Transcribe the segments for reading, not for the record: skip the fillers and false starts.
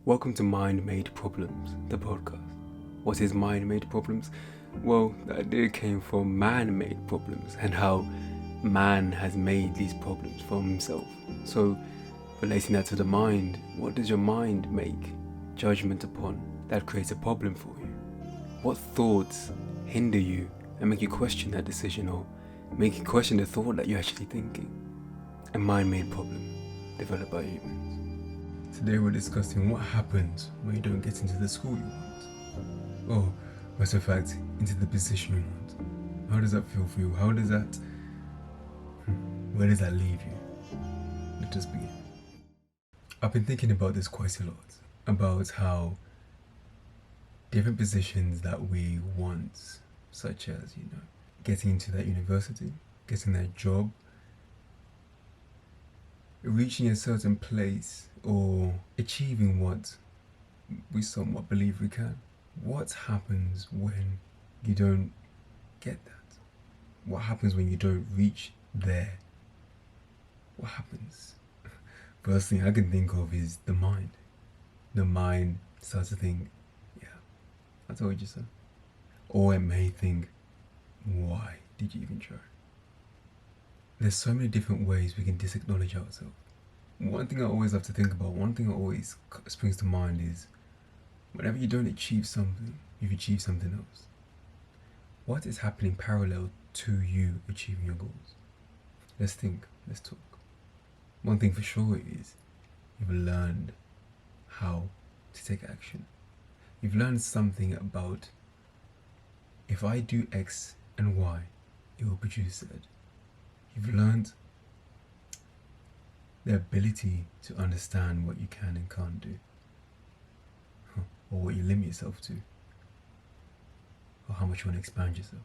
Welcome to Mind-Made Problems, the podcast. What is mind-made problems? Well, the idea came from man-made problems and how man has made these problems for himself. So, relating that to the mind, what does your mind make judgment upon that creates a problem for you? What thoughts hinder you and make you question that decision or make you question the thought that you're actually thinking? A mind-made problem developed by humans. Today we're discussing what happens when you don't get into the school you want. Or, matter of fact, into the position you want. How does that feel for you? Where does that leave you? Let us begin. I've been thinking about this quite a lot. About how different positions that we want, such as, getting into that university, getting that job, reaching a certain place, or achieving what we somewhat believe we can. What happens when you don't get that? What happens when you don't reach there? What happens? First thing I can think of is the mind. The mind starts to think, yeah, I told you so. Or it may think, why did you even try? There's so many different ways we can disacknowledge ourselves. One thing I always have to think about, one thing that always springs to mind is whenever you don't achieve something, you've achieved something else. What is happening parallel to you achieving your goals? Let's think, let's talk. One thing for sure is you've learned how to take action. You've learned something about if I do X and Y, it will produce Z. You've learned the ability to understand what you can and can't do, or what you limit yourself to, or how much you want to expand yourself.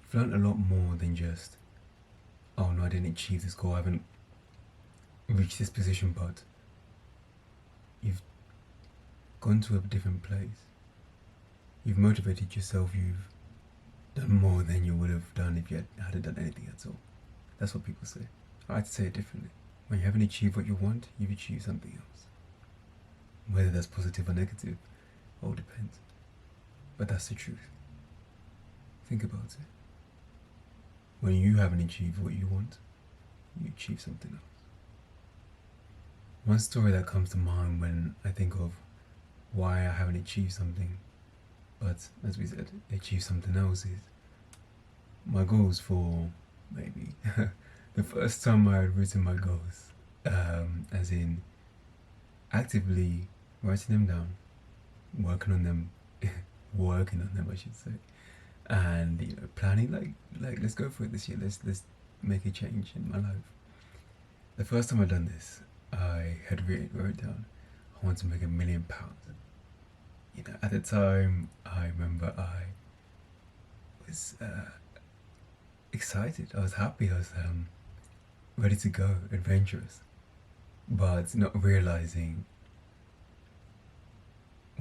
You've learned a lot more than just, oh no, I didn't achieve this goal, I haven't reached this position, but you've gone to a different place. You've motivated yourself, you've done more than you would have done if you hadn't done anything at all. That's what people say. I like to say it differently. When you haven't achieved what you want, you've achieved something else. Whether that's positive or negative, all depends. But that's the truth. Think about it. When you haven't achieved what you want, you achieve something else. One story that comes to mind when I think of why I haven't achieved something, but as we said, achieve something else, is my goals for maybe the first time I had written my goals, as in actively writing them down, working on them I should say, and planning like let's go for it this year, let's make a change in my life. The first time I'd done this, I had wrote down I want to make £1 million. At the time, I remember I was excited, I was happy, I was ready to go, adventurous, but not realizing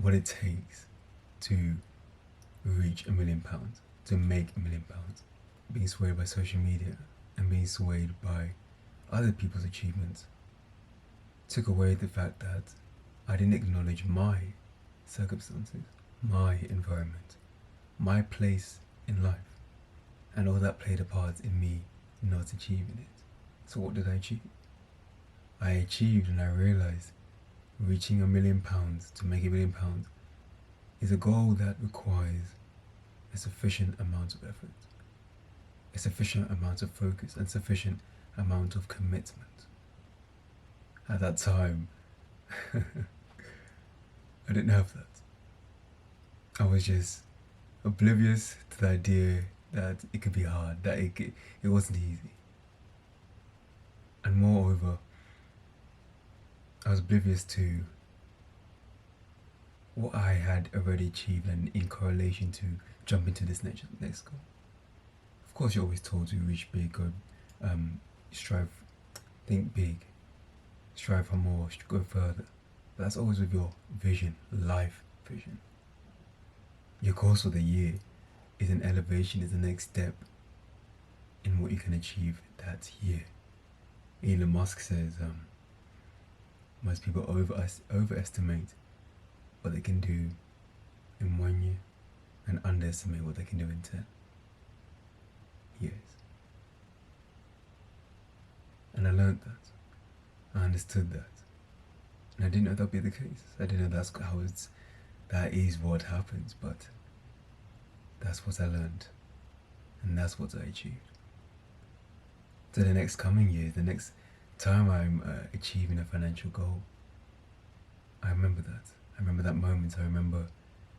what it takes to reach £1 million, to make £1 million. Being swayed by social media and being swayed by other people's achievements took away the fact that I didn't acknowledge my circumstances, my environment, my place in life, and all that played a part in me not achieving it. So what did I achieve? I achieved, and I realized reaching £1 million, to make £1 million, is a goal that requires a sufficient amount of effort, a sufficient amount of focus, and sufficient amount of commitment. At that time, I didn't have that. I was just oblivious to the idea that it could be hard, that it wasn't easy. And moreover, I was oblivious to what I had already achieved and in correlation to jump into this next goal. Of course, you're always told to reach big, go strive, think big, strive for more, go further. But that's always with your vision, life vision. Your goals for the year is an elevation, is the next step in what you can achieve that year. Elon Musk says, Most people overestimate what they can do in 1 year and underestimate what they can do in 10 years. And I learned that. I understood that. And I didn't know that would be the case. I didn't know that is what happens, but that's what I learned. And that's what I achieved. So the next coming years, the next time I'm achieving a financial goal, I remember that. I remember that moment. I remember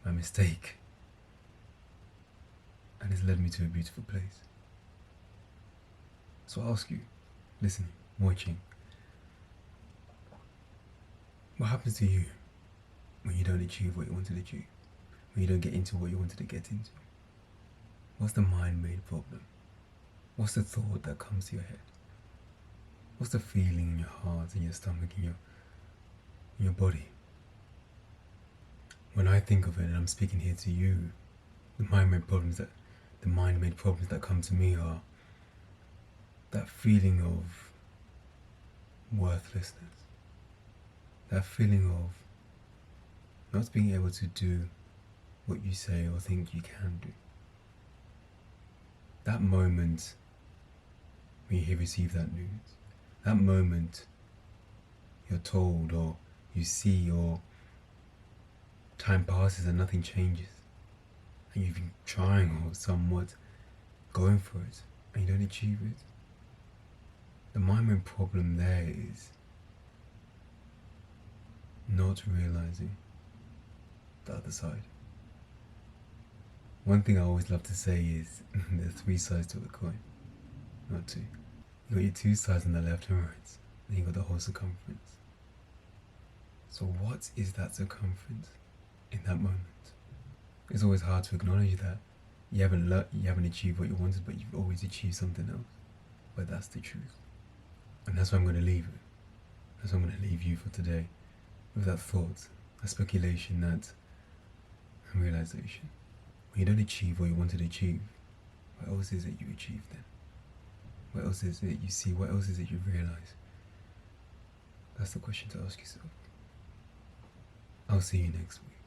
my mistake. And it's led me to a beautiful place. So I ask you, listening, watching, what happens to you when you don't achieve what you wanted to achieve? When you don't get into what you wanted to get into? What's the mind-made problem? What's the thought that comes to your head? What's the feeling in your heart, in your stomach, in your body? When I think of it, and I'm speaking here to you, the mind-made problems that come to me are that feeling of worthlessness, that feeling of not being able to do what you say or think you can do. That moment when you receive that news, that moment you're told or you see or time passes and nothing changes, and you've been trying or somewhat going for it and you don't achieve it. The mind problem there is not realizing the other side. One thing I always love to say is there are 3 sides to a coin, not 2. You got your 2 sides on the left and right, then you got the whole circumference. So what is that circumference in that moment? It's always hard to acknowledge that you haven't achieved what you wanted, but you've always achieved something else. But that's the truth. And that's where I'm going to leave it. That's where I'm going to leave you for today, with that thought, that speculation, that realization. When you don't achieve what you wanted to achieve, what else is it you achieve then? What else is it you see? What else is it you realize? That's the question to ask yourself. I'll see you next week.